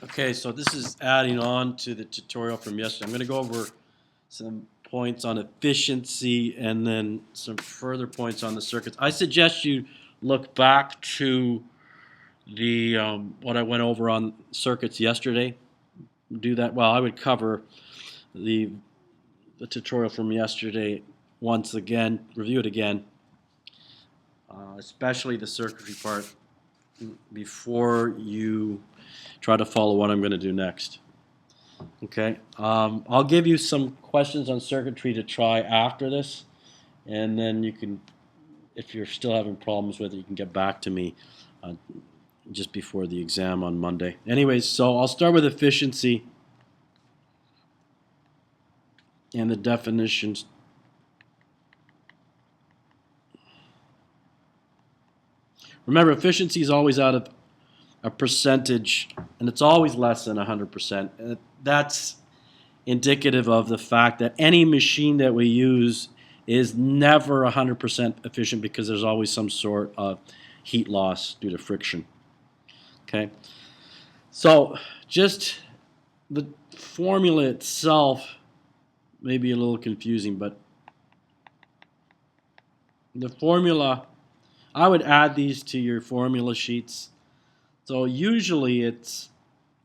Okay, so this is adding on to the tutorial from yesterday. I'm going to go over some points on efficiency and then some further points on the circuits. I suggest you look back to the what I went over on circuits yesterday. Do that. Well, I would cover the tutorial from yesterday once again, review it again, especially the circuitry part, before you try to follow what I'm going to do next. Okay, I'll give you some questions on circuitry to try after this, and then you can, if you're still having problems with it, you can get back to me just before the exam on Monday. Anyways, so I'll start with efficiency and the definitions. Remember, efficiency is always out of a percentage, and it's always less than 100%. And that's indicative of the fact that any machine that we use is never 100% efficient because there's always some sort of heat loss due to friction. Okay, so just the formula itself may be a little confusing, but the formula, I would add these to your formula sheets. So usually it's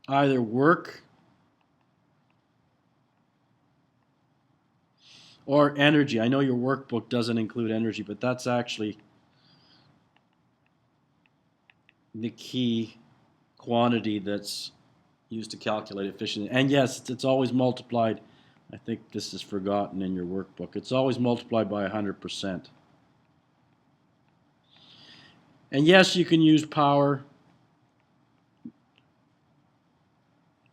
either work or energy. I know your workbook doesn't include energy, but that's actually the key quantity that's used to calculate efficiency. And yes, it's always multiplied. I think this is forgotten in your workbook. It's always multiplied by 100%. And yes, you can use power.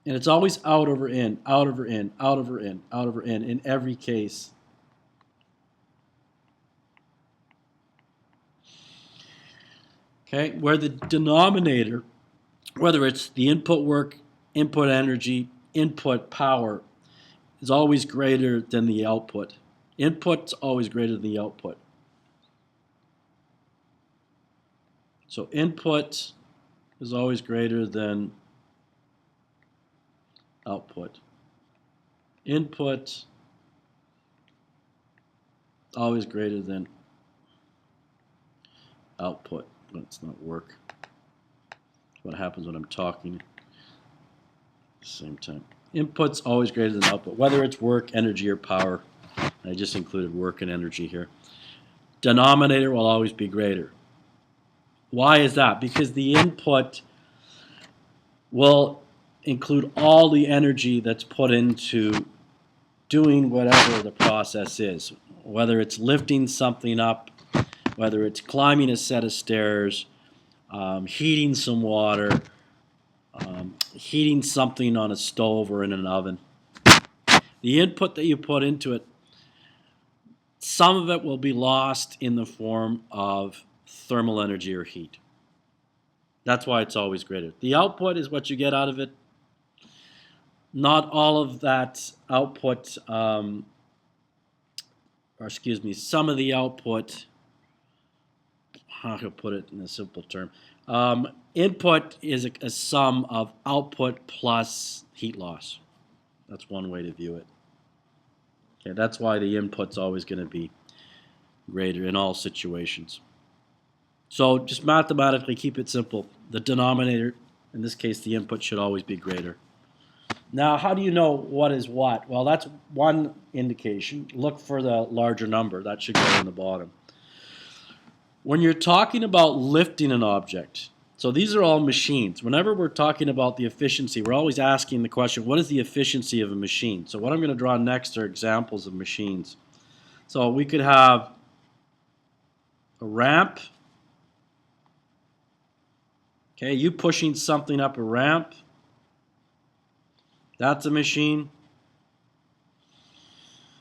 And it's always out over in, out over in, out over in, out over in every case. Okay, where the denominator, whether it's the input work, input energy, input power, is always greater than the output. Input's always greater than the output. So input is always greater than output. Input always greater than output. Let's not work. What happens when I'm talking at the same time? Input's always greater than output, whether it's work, energy, or power. I just included work and energy here. Denominator will always be greater. Why is that? Because the input will include all the energy that's put into doing whatever the process is, whether it's lifting something up, whether it's climbing a set of stairs, heating some water, heating something on a stove or in an oven. The input that you put into it, some of it will be lost in the form of thermal energy or heat. That's why it's always greater. The output is what you get out of it. Not all of that output, some of the output, how can I put it in a simple term? Input is a sum of output plus heat loss. That's one way to view it. Okay, that's why the input's always going to be greater in all situations. So just mathematically keep it simple. The denominator, in this case the input, should always be greater. Now, how do you know what is what? Well, that's one indication. Look for the larger number. That should go in the bottom. When you're talking about lifting an object, so these are all machines. Whenever we're talking about the efficiency, we're always asking the question, what is the efficiency of a machine? So what I'm going to draw next are examples of machines. So we could have a ramp. Okay, you pushing something up a ramp. That's a machine.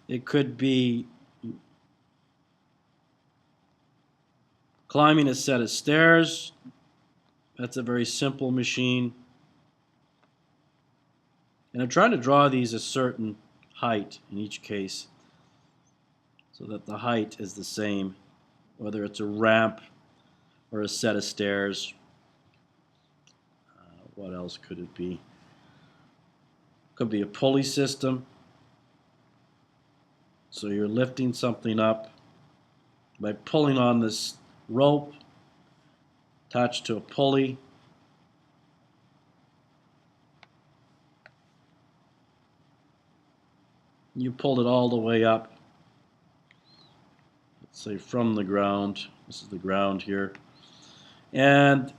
It could be climbing a set of stairs. That's a very simple machine. And I'm trying to draw these a certain height in each case so that the height is the same, whether it's a ramp or a set of stairs. What else could it be? Could be a pulley system. So you're lifting something up by pulling on this rope attached to a pulley. You pulled it all the way up, let's say from the ground. This is the ground here. And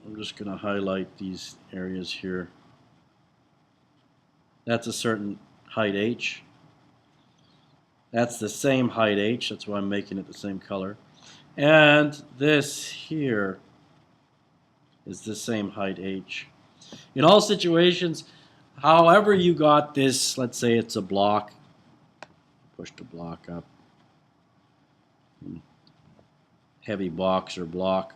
I'm just going to highlight these areas here. That's a certain height h. That's the same height h. That's why I'm making it the same color. And this here is the same height h. In all situations, however you got this, let's say it's a block. Push the block up. Heavy box or block.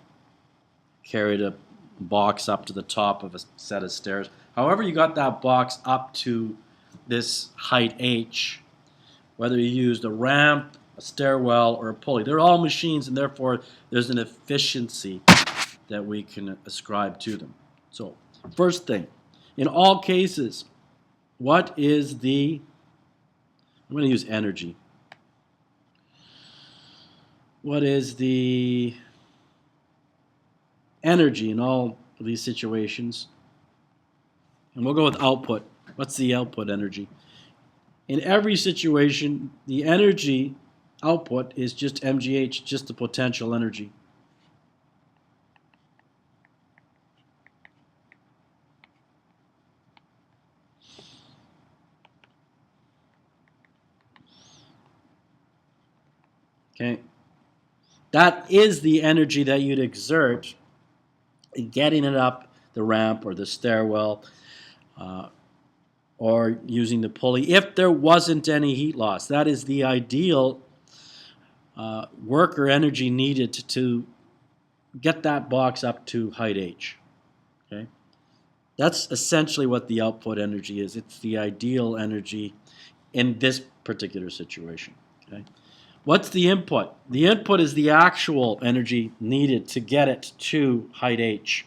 Carry the box up to the top of a set of stairs. However you got that box up to this height h, whether you used a ramp, a stairwell, or a pulley, they're all machines, and therefore there's an efficiency that we can ascribe to them. So, first thing, in all cases, what is the, I'm going to use energy. What is the energy in all of these situations? And we'll go with output. What's the output energy? In every situation, the energy output is just mgh, just the potential energy. Okay, that is the energy that you'd exert in getting it up the ramp or the stairwell or using the pulley if there wasn't any heat loss. That is the ideal work or energy needed to get that box up to height h. Okay, that's essentially what the output energy is. It's the ideal energy in this particular situation. Okay. What's the input? The input is the actual energy needed to get it to height h.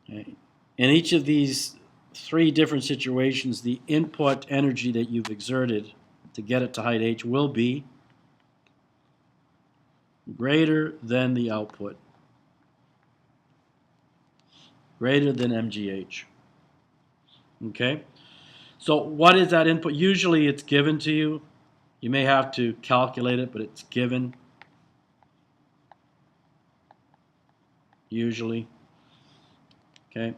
Okay. In each of these three different situations, the input energy that you've exerted to get it to height h will be greater than the output, greater than mgh. Okay? So what is that input? Usually it's given to you. You may have to calculate it, but it's given. Usually. Okay?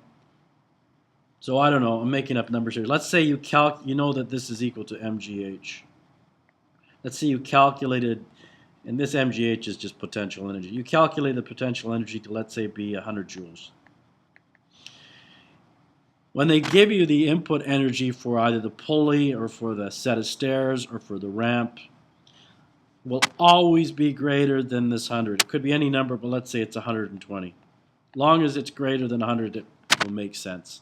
So I don't know. I'm making up numbers here. Let's say you know that this is equal to mgh. Let's say you calculated, and this mgh is just potential energy. You calculate the potential energy to, let's say, be 100 joules. When they give you the input energy for either the pulley or for the set of stairs or for the ramp, will always be greater than this 100. It could be any number, but let's say it's 120. Long as it's greater than 100, it will make sense.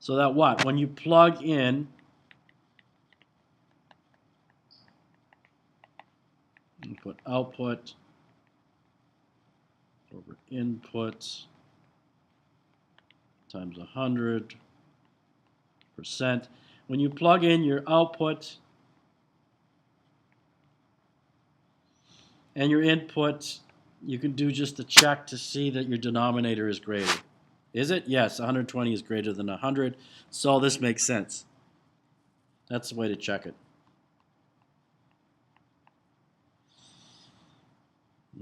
So that what? When you plug in input output over input times 100%. When you plug in your output and your input, you can do just a check to see that your denominator is greater. Is it? Yes, 120 is greater than 100, so this makes sense. That's the way to check it.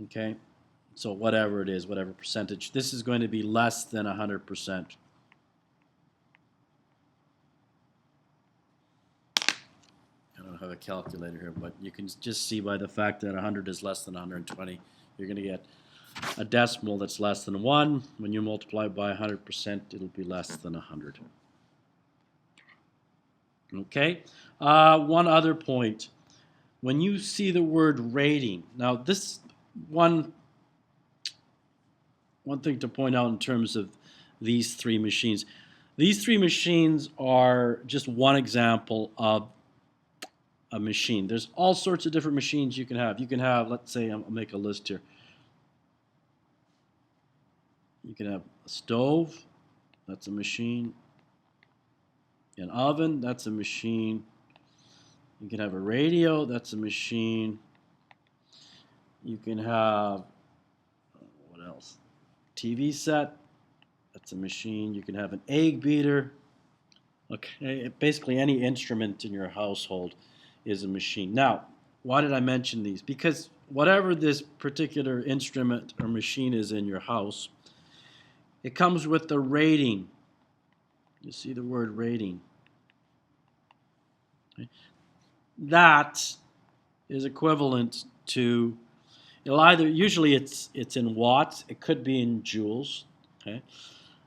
Okay, so whatever it is, whatever percentage, this is going to be less than 100%. I don't have a calculator here, but you can just see by the fact that 100 is less than 120, you're going to get a decimal that's less than 1. When you multiply by 100%, it'll be less than 100. Okay, one other point. When you see the word rating, now this one thing to point out in terms of these three machines. These three machines are just one example of a machine. There's all sorts of different machines you can have. You can have, let's say, I'll make a list here. You can have a stove, that's a machine. An oven, that's a machine. You can have a radio, that's a machine. You can have, what else? TV set, that's a machine. You can have an egg beater. Okay, basically any instrument in your household is a machine. Now, why did I mention these? Because whatever this particular instrument or machine is in your house, it comes with the rating. You see the word rating. Okay. That is equivalent to, it'll either, usually it's in watts, it could be in joules. Okay.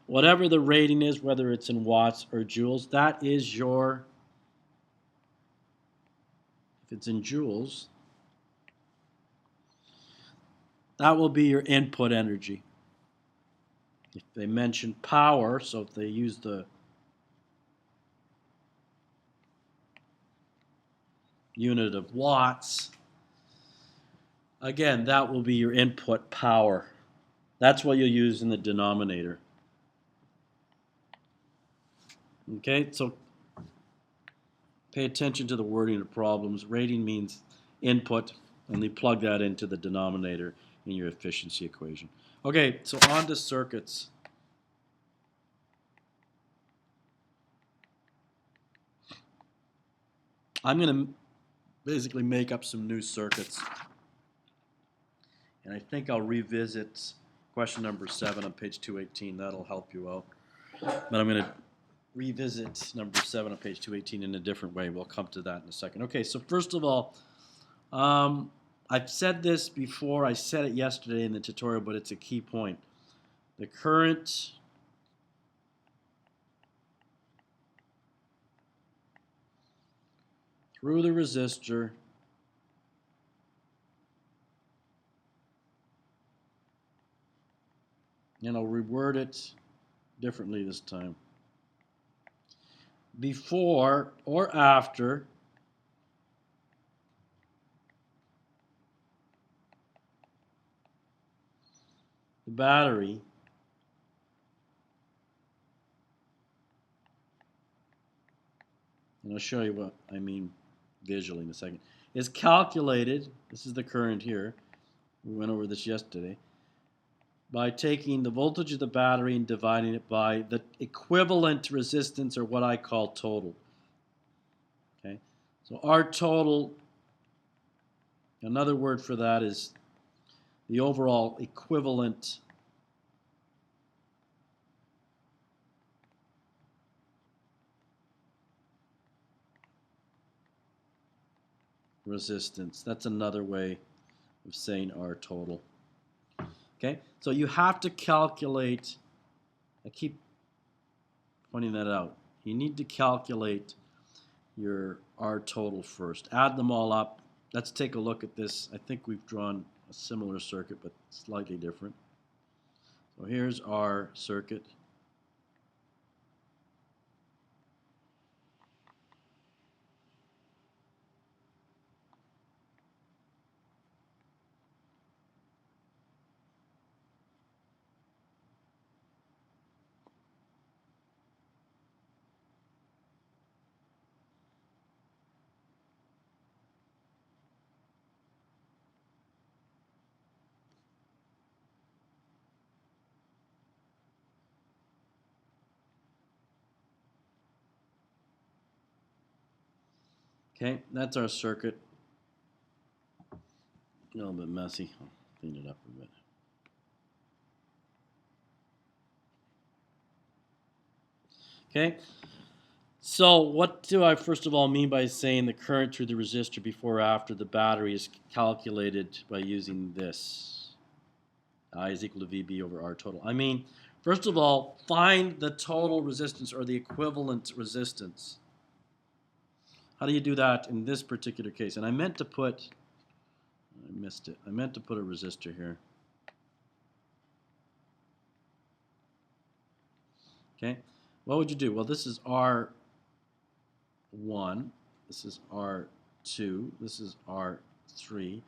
Whatever the rating is, whether it's in watts or joules, that is your, if it's in joules, that will be your input energy. If they mention power, so if they use the unit of watts, again, that will be your input power. That's what you'll use in the denominator. Okay, so pay attention to the wording of problems. Rating means input, and they plug that into the denominator in your efficiency equation. Okay, so on to circuits. I'm going to basically make up some new circuits. And I think I'll revisit question number 7 on page 218. That'll help you out. But I'm going to revisit number 7 on page 218 in a different way. We'll come to that in a second. Okay, so first of all, I've said this before. I said it yesterday in the tutorial, but it's a key point. The current through the resistor and I'll reword it differently this time. Before or after the battery and I'll show you what I mean visually in a second, is calculated, this is the current here, we went over this yesterday, by taking the voltage of the battery and dividing it by the equivalent resistance, or what I call total. Okay, so our total, another word for that is the overall equivalent resistance. That's another way of saying our total. Okay, so you have to calculate, I keep pointing that out, you need to calculate your R total first. Add them all up. Let's take a look at this. I think we've drawn a similar circuit, but slightly different. So here's our circuit. Okay, that's our circuit. A little bit messy. I'll clean it up a bit. Okay, so what do I first of all mean by saying the current through the resistor before or after the battery is calculated by using this? I is equal to VB over R total. I mean, first of all, find the total resistance or the equivalent resistance. How do you do that in this particular case? And I meant to put, I missed it. I meant to put a resistor here. Okay, what would you do? Well, this is R1, this is R2, this is R3,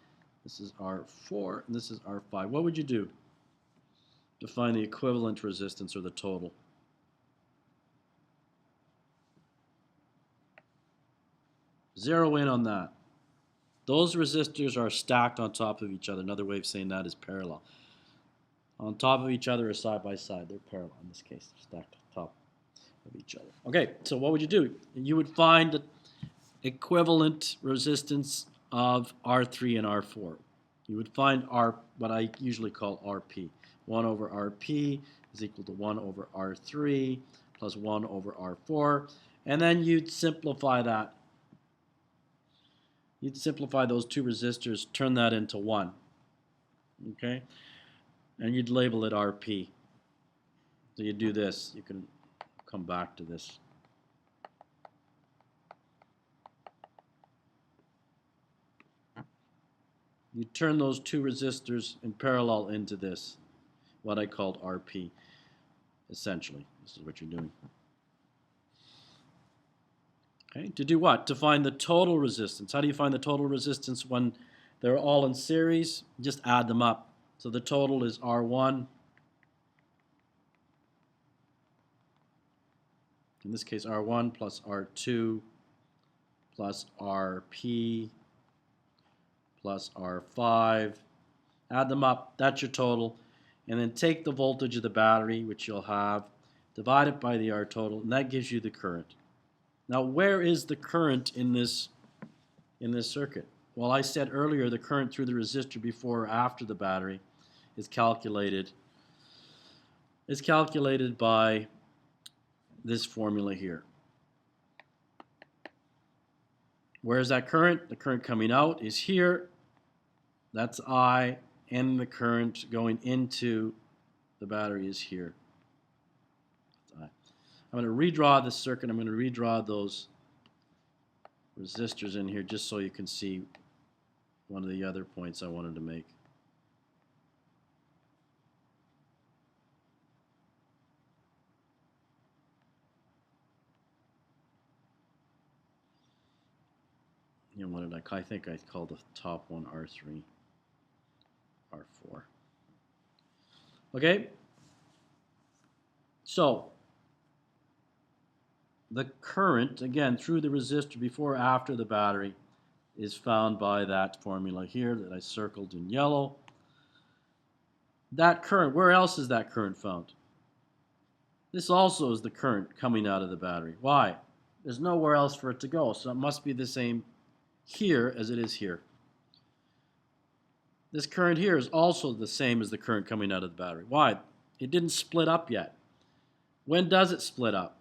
this is R4, and this is R5. What would you do to find the equivalent resistance or the total? Zero in on that. Those resistors are stacked on top of each other. Another way of saying that is parallel. On top of each other or side by side. They're parallel in this case. They're stacked on top of each other. Okay, so what would you do? You would find the equivalent resistance of R3 and R4. You would find what I usually call RP. 1 over RP is equal to 1 over R3 plus 1 over R4. And then you'd simplify that. You'd simplify those two resistors, turn that into 1. Okay? And you'd label it RP. So you do this. You can come back to this. You turn those two resistors in parallel into this, what I called RP, essentially. This is what you're doing. Okay, to do what? To find the total resistance. How do you find the total resistance when they're all in series? Just add them up. So the total is R1. In this case, R1 plus R2 plus RP plus R5. Add them up. That's your total. And then take the voltage of the battery, which you'll have, divide it by the R total, and that gives you the current. Now, where is the current in this circuit? Well, I said earlier the current through the resistor before or after the battery is calculated by this formula here. Where is that current? The current coming out is here. That's I, and the current going into the battery is here. That's I. I'm going to redraw this circuit. I'm going to redraw those resistors in here just so you can see one of the other points I wanted to make. You know, what did I think I called the top one R3, R4. Okay? So, the current, again, through the resistor before or after the battery is found by that formula here that I circled in yellow. That current, where else is that current found? This also is the current coming out of the battery. Why? There's nowhere else for it to go, so it must be the same here as it is here. This current here is also the same as the current coming out of the battery. Why? It didn't split up yet. When does it split up?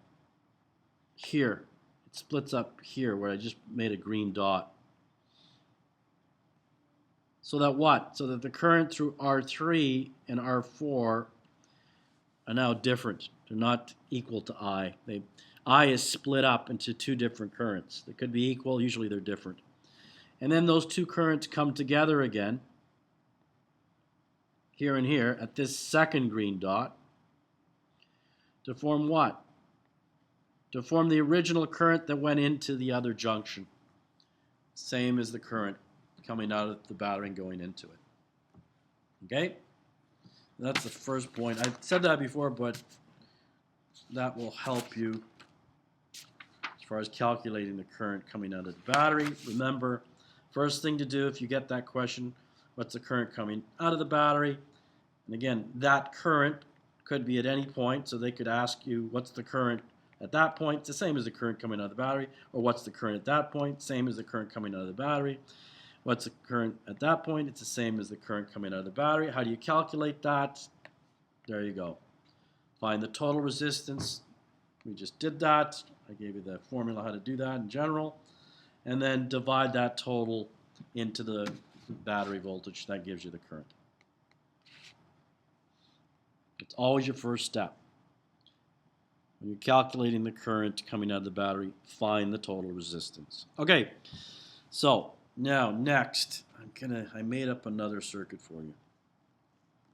Here. It splits up here where I just made a green dot. So that what? So that the current through R3 and R4 are now different. They're not equal to I. I is split up into two different currents. They could be equal, usually they're different. And then those two currents come together again, here and here, at this second green dot, to form what? To form the original current that went into the other junction. Same as the current coming out of the battery and going into it. Okay? That's the first point. I've said that before, but that will help you as far as calculating the current coming out of the battery. Remember, first thing to do if you get that question, what's the current coming out of the battery? And again, that current could be at any point, so they could ask you what's the current at that point. It's the same as the current coming out of the battery. Or what's the current at that point? Same as the current coming out of the battery. What's the current at that point? It's the same as the current coming out of the battery. How do you calculate that? There you go. Find the total resistance. We just did that. I gave you the formula how to do that in general. And then divide that total into the battery voltage. That gives you the current. It's always your first step. When you're calculating the current coming out of the battery, find the total resistance. Okay, so now next, I made up another circuit for you.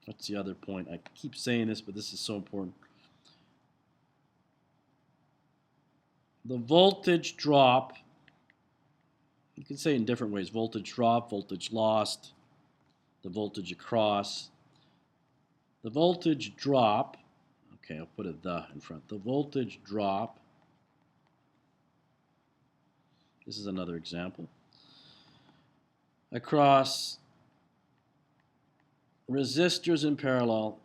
That's the other point. I keep saying this, but this is so important. The voltage drop, you can say it in different ways. Voltage drop, voltage lost, the voltage across. The voltage drop, okay, I'll put a "the" in front. The voltage drop This is another example. Across resistors in parallel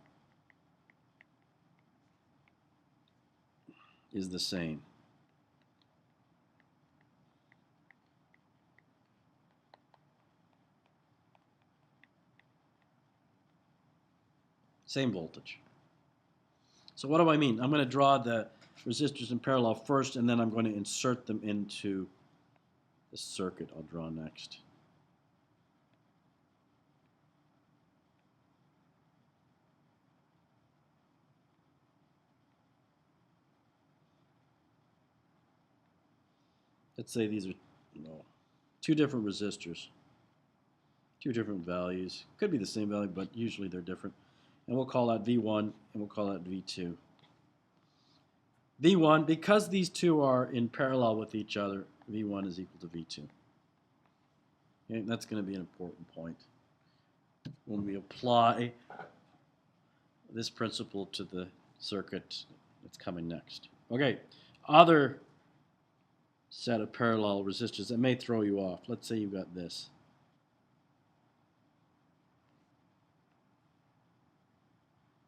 is the same. Same voltage. So what do I mean? I'm going to draw the resistors in parallel first, and then I'm going to insert them into the circuit I'll draw next. Let's say these are two different resistors, two different values. Could be the same value, but usually they're different. And we'll call that V1 and we'll call that V2. V1, because these two are in parallel with each other, V1 is equal to V2. Okay, that's going to be an important point when we apply this principle to the circuit that's coming next. Okay, other set of parallel resistors that may throw you off. Let's say you've got this.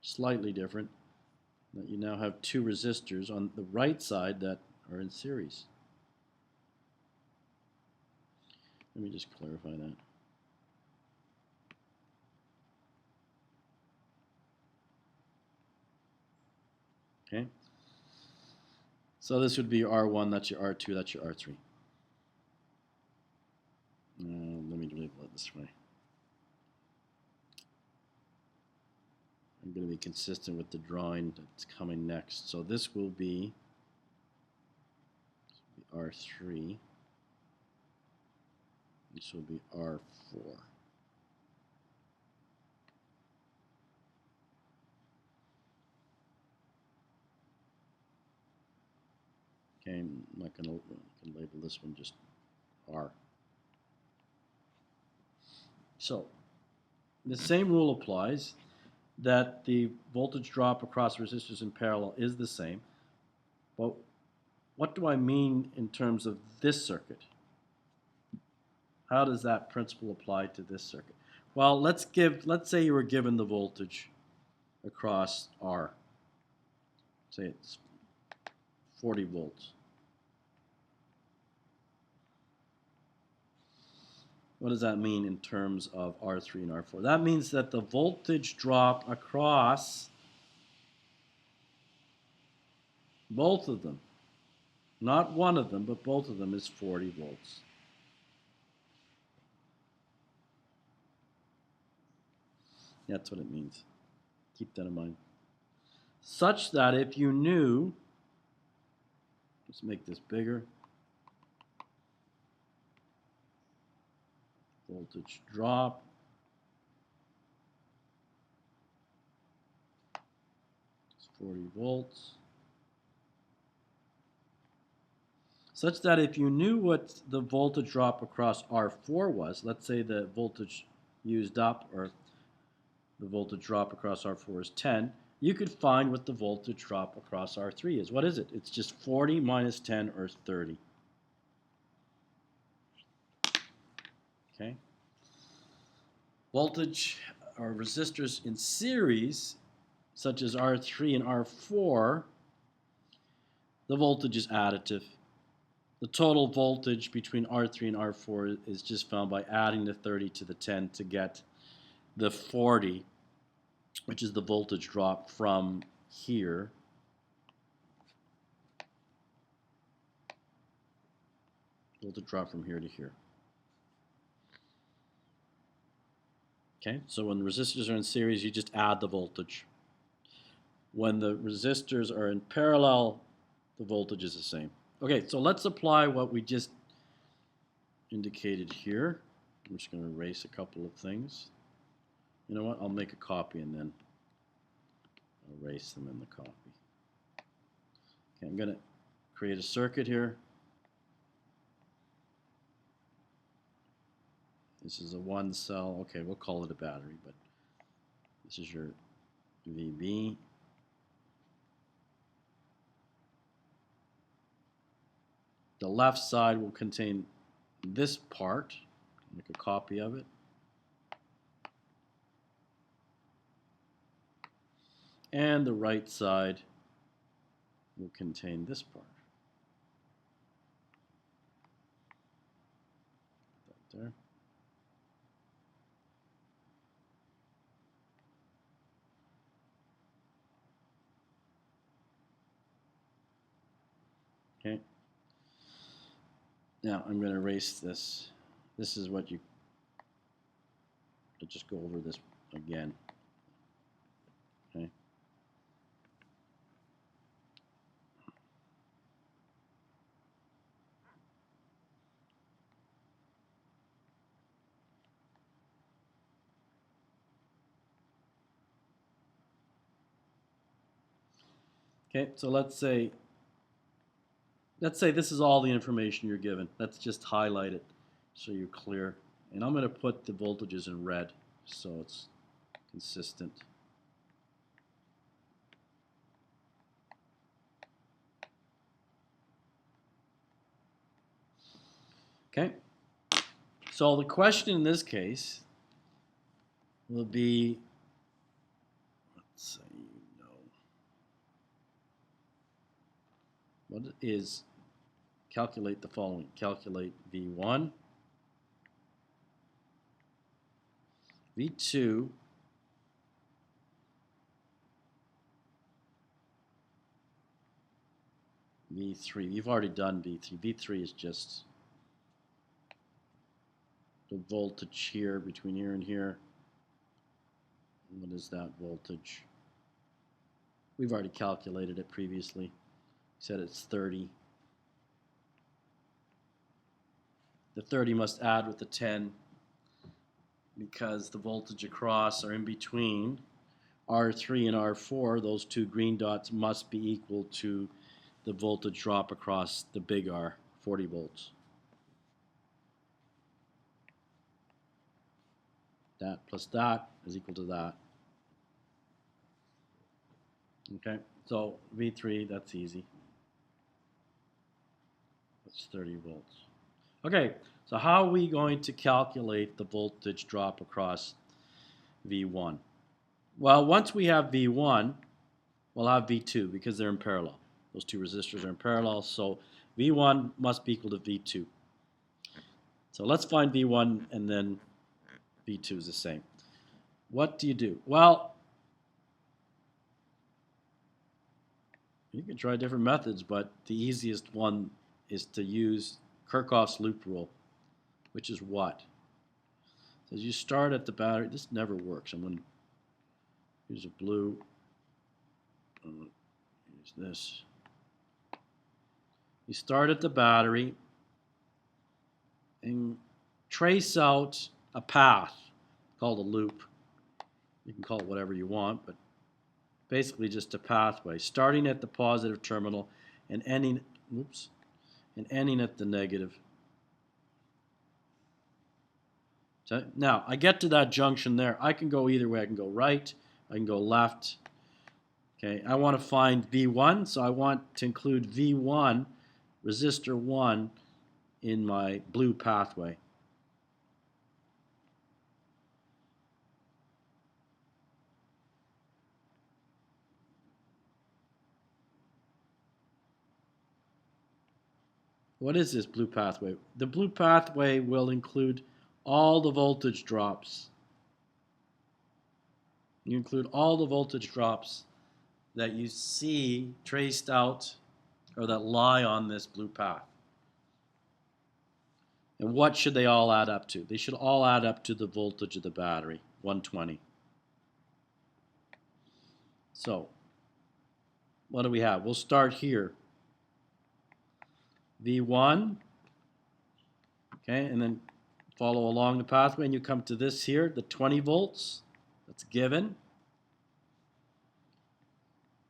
Slightly different. That you now have two resistors on the right side that are in series. Let me just clarify that. Okay. So this would be R1, that's your R2, that's your R3. Let me label it this way. I'm going to be consistent with the drawing that's coming next. So this will be R3. This will be R4. Okay, I'm not going to label this one just R. So the same rule applies, that the voltage drop across resistors in parallel is the same. But what do I mean in terms of this circuit? How does that principle apply to this circuit? Well, let's say you were given the voltage across R. Say it's 40 volts. What does that mean in terms of R3 and R4? That means that the voltage drop across both of them, not one of them, but both of them, is 40 volts. That's what it means. Keep that in mind. Such that if you knew, let's make this bigger, voltage drop is 40 volts. Such that if you knew what the voltage drop across R4 was, let's say the voltage used up, or the voltage drop across R4 is 10, you could find what the voltage drop across R3 is. What is it? It's just 40 minus 10, or 30. Okay? Voltage or resistors in series, such as R3 and R4, the voltage is additive. The total voltage between R3 and R4 is just found by adding the 30 to the 10 to get the 40, which is the voltage drop from here voltage drop from here to here. Okay, so when the resistors are in series, you just add the voltage. When the resistors are in parallel, the voltage is the same. Okay, so let's apply what we just indicated here. I'm just going to erase a couple of things. You know what? I'll make a copy and then erase them in the copy. Okay, I'm going to create a circuit here. This is a one cell. Okay, we'll call it a battery, but this is your VB. The left side will contain this part. Make a copy of it. And the right side will contain this part. Put that there. Okay. Now I'm going to erase this. This is what you, to just go over this again. Okay. Okay, so let's say this is all the information you're given. Let's just highlight it so you're clear. And I'm going to put the voltages in red so it's consistent. Okay, so the question in this case will be, let's say, what is, calculate the following. Calculate V1, V2, V3. You've already done V3. V3 is just the voltage here between here and here. What is that voltage? We've already calculated it previously. Said it's 30. The 30 must add with the 10 because the voltage across are in between R3 and R4. Those two green dots must be equal to the voltage drop across the big R, 40 volts. That plus that is equal to that. Okay, so V3, that's easy. That's 30 volts. Okay, so how are we going to calculate the voltage drop across V1? Well, once we have V1, we'll have V2 because they're in parallel. Those two resistors are in parallel, so V1 must be equal to V2. So let's find V1 and then V2 is the same. What do you do? Well, you can try different methods, but the easiest one is to use Kirchhoff's loop rule, which is what? So you start at the battery. This never works. I'm going to use a blue. Use this. You start at the battery and trace out a path called a loop. You can call it whatever you want, but basically just a pathway, starting at the positive terminal and ending, at the negative. So now I get to that junction there. I can go either way. I can go right. I can go left. Okay, I want to find V1, so I want to include V1, resistor 1, in my blue pathway. What is this blue pathway? The blue pathway will include all the voltage drops. You include all the voltage drops that you see traced out or that lie on this blue path. And what should they all add up to? They should all add up to the voltage of the battery, 120. So, what do we have? We'll start here. V1, okay, and then follow along the pathway, and you come to this here, the 20 volts. That's given.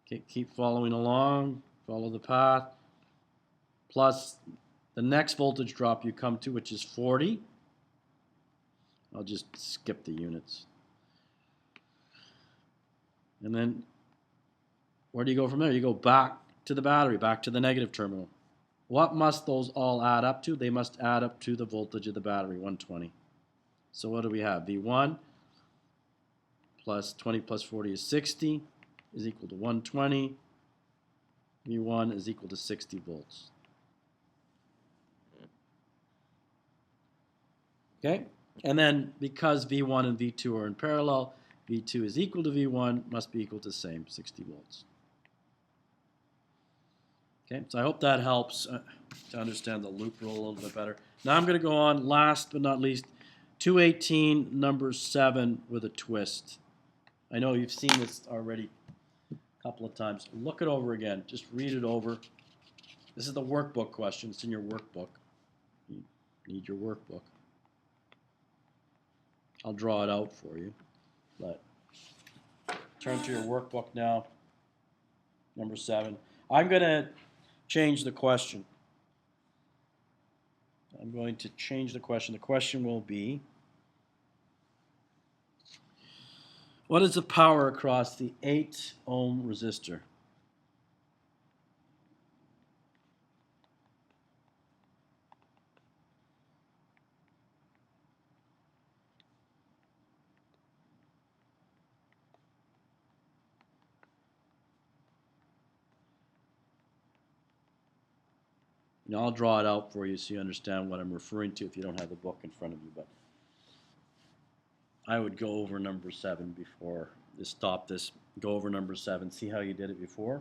Okay, keep following along, follow the path, plus the next voltage drop you come to, which is 40. I'll just skip the units. And then where do you go from there? You go back to the battery, back to the negative terminal. What must those all add up to? They must add up to the voltage of the battery, 120. So what do we have? V1 plus 20 plus 40 is 60 is equal to 120. V1 is equal to 60 volts. Okay? And then because V1 and V2 are in parallel, V2 is equal to V1, must be equal to the same, 60 volts. Okay, so I hope that helps to understand the loop rule a little bit better. Now I'm going to go on, last but not least, 218, number 7 with a twist. I know you've seen this already a couple of times. Look it over again. Just read it over. This is the workbook question. It's in your workbook. You need your workbook. I'll draw it out for you. But turn to your workbook now. Number 7. I'm going to change the question. I'm going to change the question. The question will be, what is the power across the 8 ohm resistor? Now I'll draw it out for you so you understand what I'm referring to if you don't have the book in front of you. But I would go over number 7 before. Just stop this, go over number 7, see how you did it before.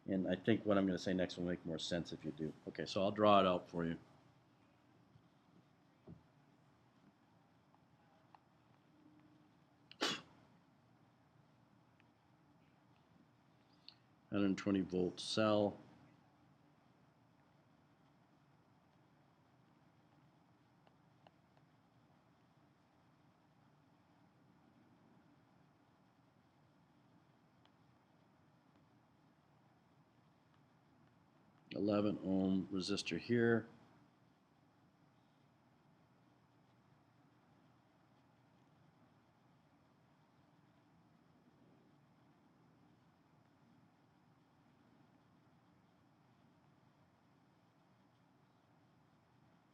And I think what I'm going to say next will make more sense if you do. Okay, so I'll draw it out for you. $120-volt cell. $11-ohm resistor here.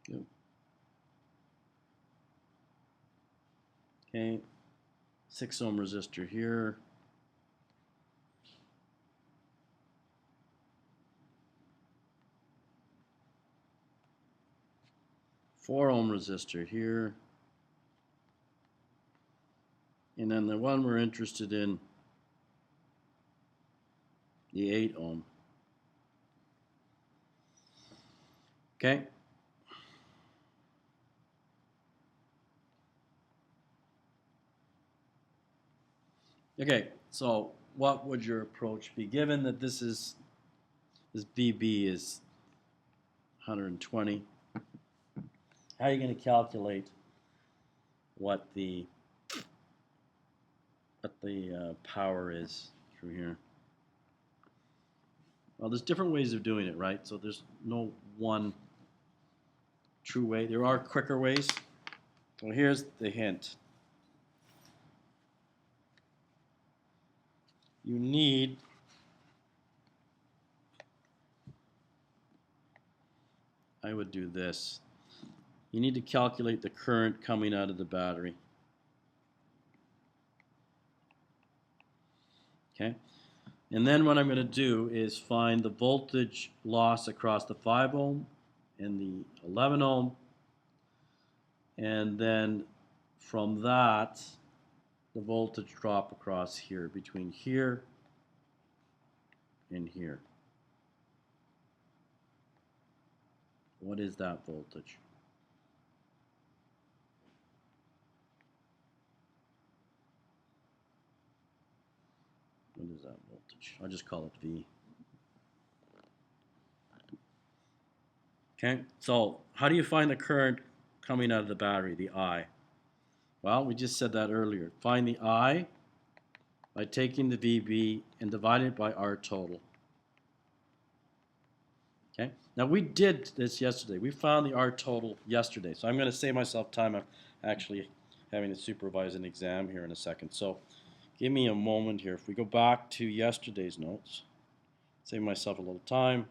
Yep. Okay, 6-ohm resistor here. Four-ohm resistor here. And then the one we're interested in, the 8-ohm. Okay. Okay, so what would your approach be? Given that this VB is 120, how are you going to calculate what the power is through here? Well, there's different ways of doing it, right? So there's no one true way. There are quicker ways. Well, here's the hint. You need I would do this. You need to calculate the current coming out of the battery. Okay? And then what I'm going to do is find the voltage loss across the 5 ohm and the 11 ohm. And then from that, the voltage drop across here, between here and here. What is that voltage? What is that voltage? I'll just call it V. Okay, so how do you find the current coming out of the battery, the I? Well, we just said that earlier. Find the I by taking the VB and dividing it by R total. Okay, now we did this yesterday. We found the R total yesterday, so I'm going to save myself time of actually having to supervise an exam here in a second. So give me a moment here. If we go back to yesterday's notes, save myself a little time.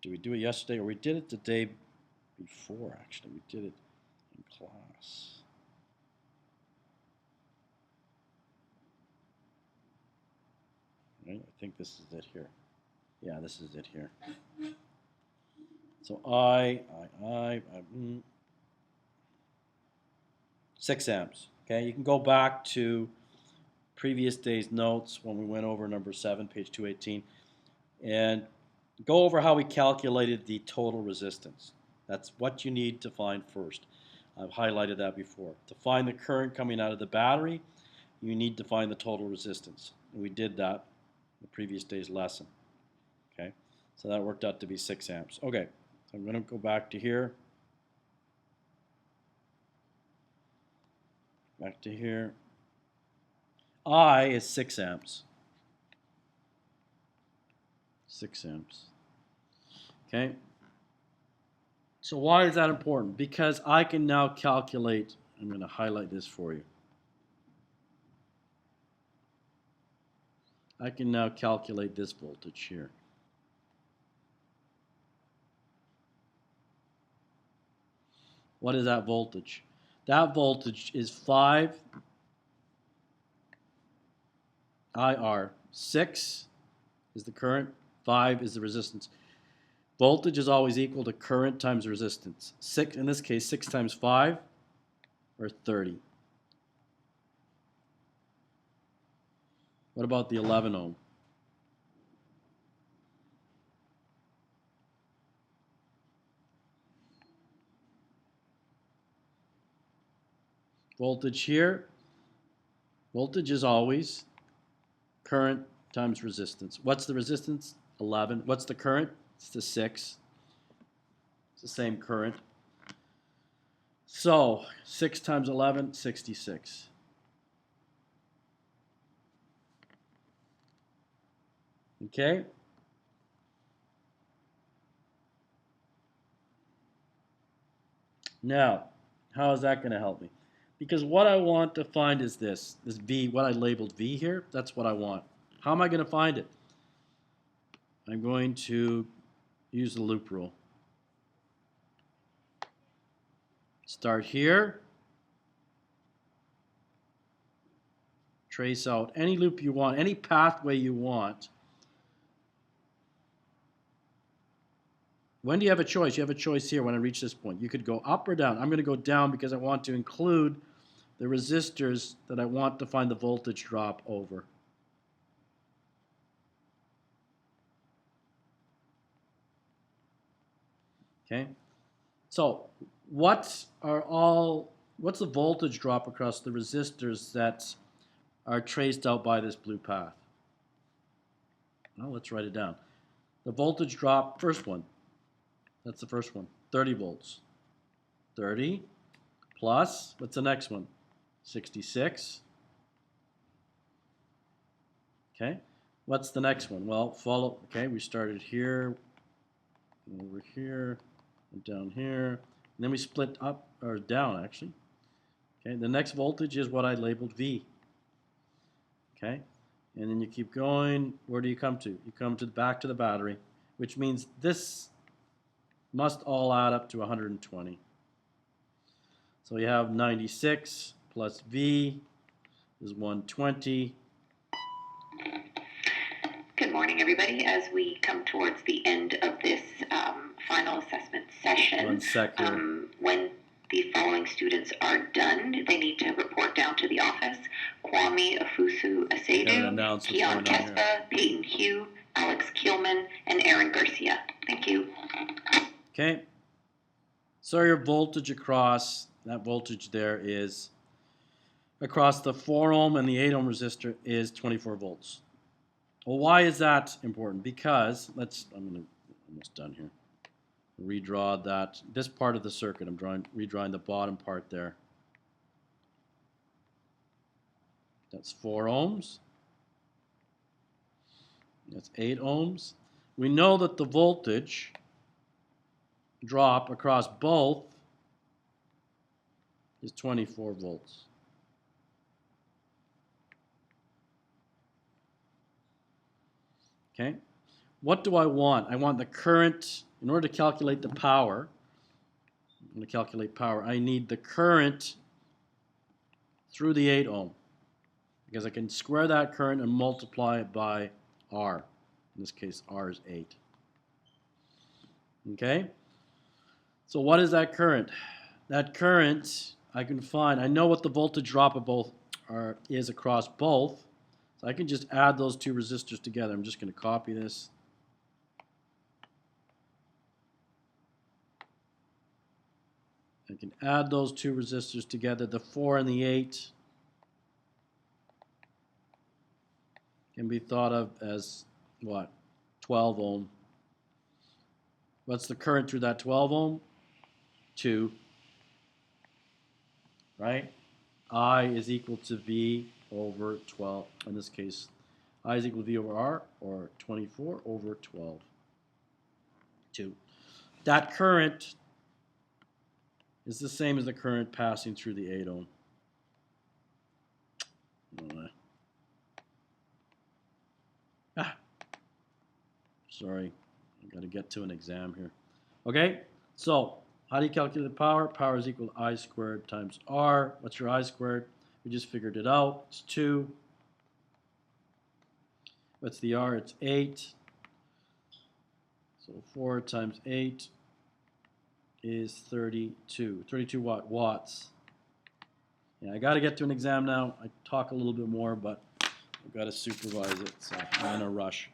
Did we do it yesterday, or we did it the day before? Actually, we did it in class. Right? I think this is it here. Yeah, this is it here. So 6 amps. Okay, you can go back to previous day's notes when we went over number 7, page 218, and go over how we calculated the total resistance. That's what you need to find first. I've highlighted that before. To find the current coming out of the battery, you need to find the total resistance. And we did that in the previous day's lesson. Okay, so that worked out to be 6 amps. Okay, so I'm going to go back to here. Back to here. I is 6 amps. 6 amps. Okay. So why is that important? Because I can now calculate, I'm going to highlight this for you. I can now calculate this voltage here. What is that voltage? That voltage is 5 IR. 6 is the current, 5 is the resistance. Voltage is always equal to current times resistance. 6, in this case, 6 times 5, or 30. What about the 11 ohm? Voltage here, voltage is always current times resistance. What's the resistance? 11. What's the current? It's the 6. It's the same current. So 6 times 11, 66. Okay? Now, how is that going to help me? Because what I want to find is this V, what I labeled V here, that's what I want. How am I going to find it? I'm going to use the loop rule. Start here. Trace out any loop you want, any pathway you want. When do you have a choice? You have a choice here when I reach this point. You could go up or down. I'm going to go down because I want to include the resistors that I want to find the voltage drop over. Okay? So what's the voltage drop across the resistors that are traced out by this blue path? Well, let's write it down. The voltage drop, first one, that's the first one, 30 volts. 30 plus, what's the next one? 66. Okay, what's the next one? Well, follow, okay, we started here, over here, and down here, and then we split up, or down actually. Okay, the next voltage is what I labeled V. Okay, and then you keep going, where do you come to? You come to back to the battery, which means this must all add up to 120. So you have 96 plus V is 120. Good morning, everybody. As we come towards the end of this final assessment session, 1 second. When the following students are done, they need to report down to the office. Kwame Afusu Asedu, Keon Kespa, Peyton Hugh, Alex Kielman, and Aaron Garcia. Thank you. Okay. So your voltage across, that voltage there is, across the 4 ohm and the 8 ohm resistor is 24 volts. Well, why is that important? Because, I'm almost done here. Redraw that, this part of the circuit, I'm redrawing the bottom part there. That's 4 ohms. That's 8 ohms. We know that the voltage drop across both is 24 volts. Okay, what do I want? I want the current in order to calculate the power, I need the current through the 8 ohm, because I can square that current and multiply it by R. In this case, R is 8. Okay? So what is that current? That current, I can find, I know what the voltage drop of both is across both. So I can just add those two resistors together. I'm just going to copy this. I can add those two resistors together. The 4 and the 8 can be thought of as what? 12 ohm. What's the current through that 12 ohm? 2. Right? I is equal to V over 12. In this case, I is equal to V over R, or 24 over 12. 2. That current is the same as the current passing through the 8 ohm. Sorry, I've got to get to an exam here. Okay, so how do you calculate the power? Power is equal to I squared times R. What's your I squared? We just figured it out. It's 2. What's the R? It's 8. So 4 times 8 is 32. 32 watts. Yeah, I got to get to an exam now. I talk a little bit more, but I've got to supervise it, so I'm in a rush.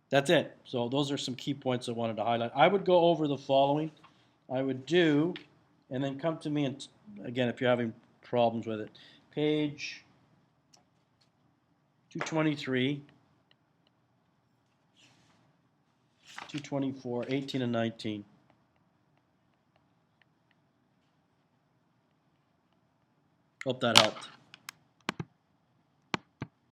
That's it. So those are some key points I wanted to highlight. I would go over the following. I would do, and then come to me, and again, if you're having problems with it, page 223, 224, 18 and 19. Hope that helped.